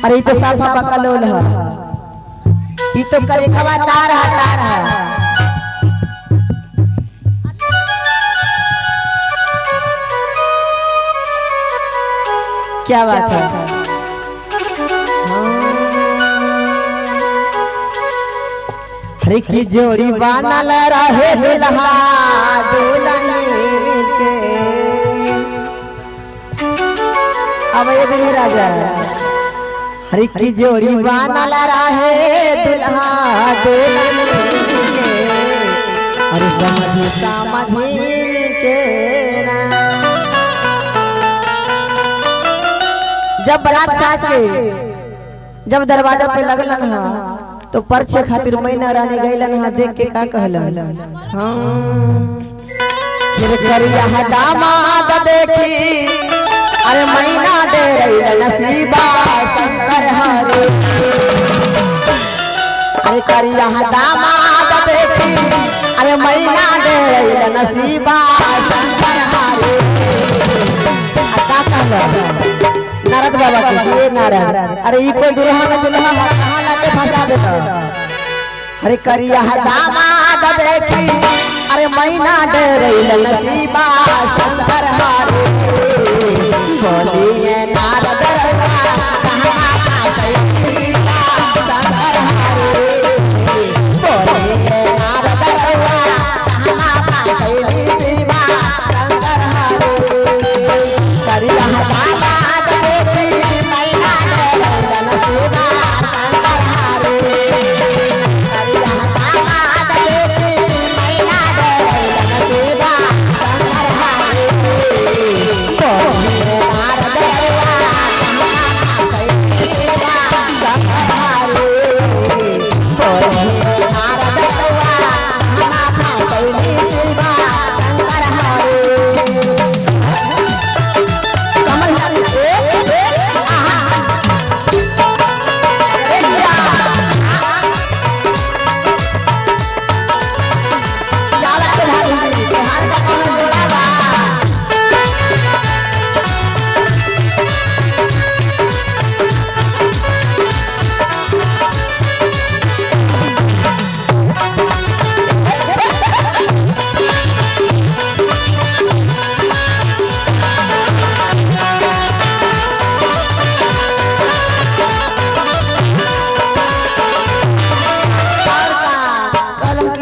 अरे तो साफा बकलोल है ये तो करे खवा तार है क्या बात है। हरे की जोड़ी बनल रहे दुल्हा दुल्हन के। अब ये दिन राजा हरे की जोड़ी बनल रहे दुल्हा दुल्हन के। अरे समझी के जब बारात साज के जब दरवाजा पे लगलन हा तो परछे खातिर मैना रानी गईलन हा देख के का कहलन हां मेरे करिया दामाद देखी अरे मैना दे रही नसीबा शंकर हरे। अरे करिया दामाद देखी अरे मैना दे रही नसीबा शंकर हरे। का कहलन नारद बाबा के ये नारद अरे ई कोई दुल्हा में दुल्हा कहां लाके फंसा देता। अरे करिया दामाद देखी अरे मैना दे रही नसीबा शंकर हारे। बोलिए नारद कहां फंसाई शंकर हारे। बोलिए नारद कहां फंसाई शिवा शंकर हारे। करिया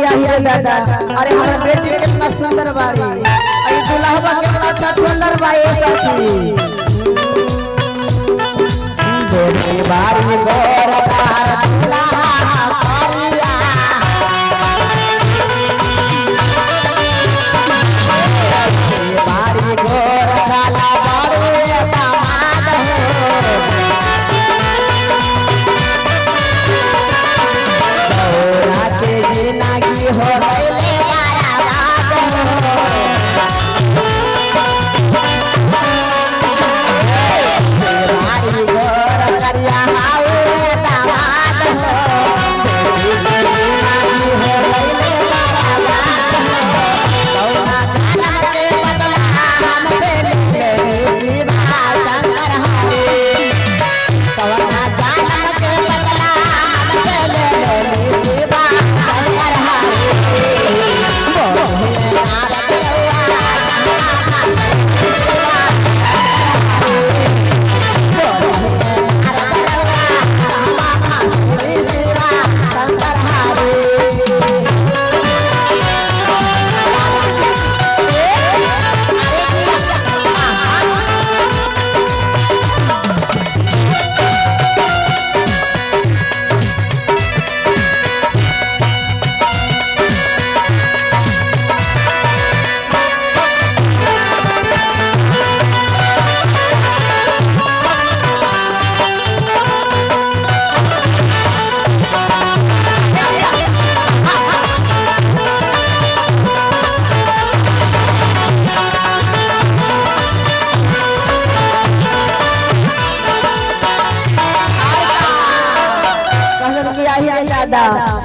अरे हमारे बेटी कितना सुंदर बाड़ी अरे दुल्हा कितना अच्छा सुंदर बाई साथी। बेटी बाड़ी गोर तार दुल्हा करिया बाड़ी गोर काला बारू दामाद हो गौरा के जिंदगी हो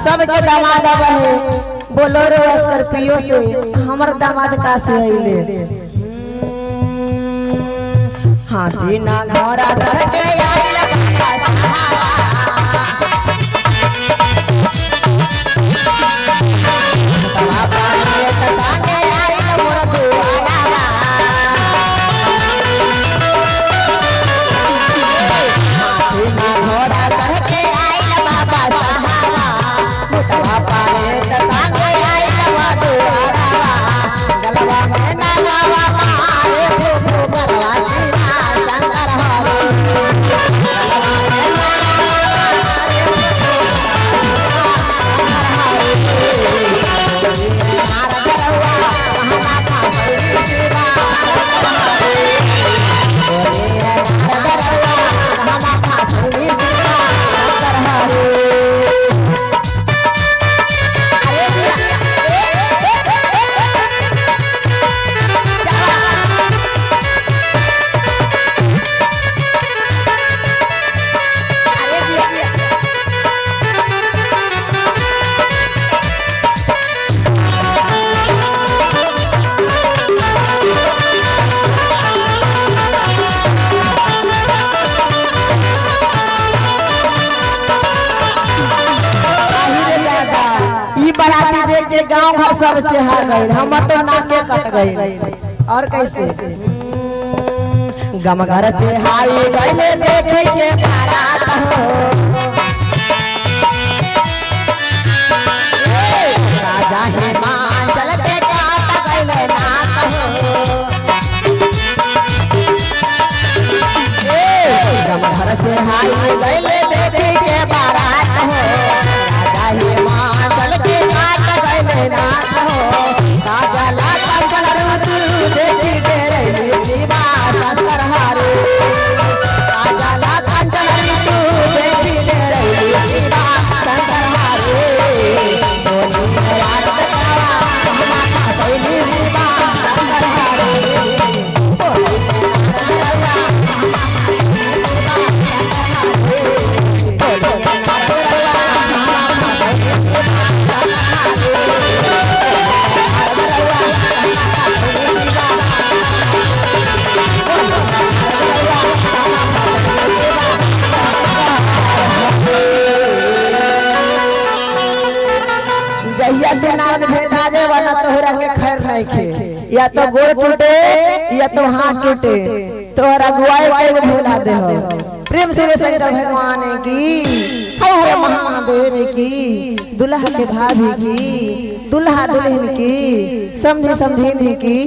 सबके दामाद है बोलोरो स्कॉर्पियो से हमर दामाद का से आइले हाथी ना घोड़ा चढ़ के आइले। के गांव घर सब चहा गए, हम तो नाके कट गए। और कैसे गम घर चहाई गए देखे के बारात हो, राजा हिमाचल के काट गए नाक हो, गम घर चहाई गए देखे के बारात हो, राजा हिमाचल के नाथ हो, राजा लाता चल देखी तेरे शिवा शंकर हारे, राजा लाता चल देखी तेरे शिवा शंकर हारे, बोली रात कावा माता सैली शिवा शंकर हारे, बोली जहिया के नारद भेटा जे वाला तोहरा के खैर नहीं खे, या तो गोड़ टूटे या तो हाथ टूटे, तोहरा गुआई के भुला दे हो। प्रेम से शंकर भगवान की, हर महादेव की, दुल्हा के भाभी की, दुल्हा दुल्हन की, समधी समधीन की।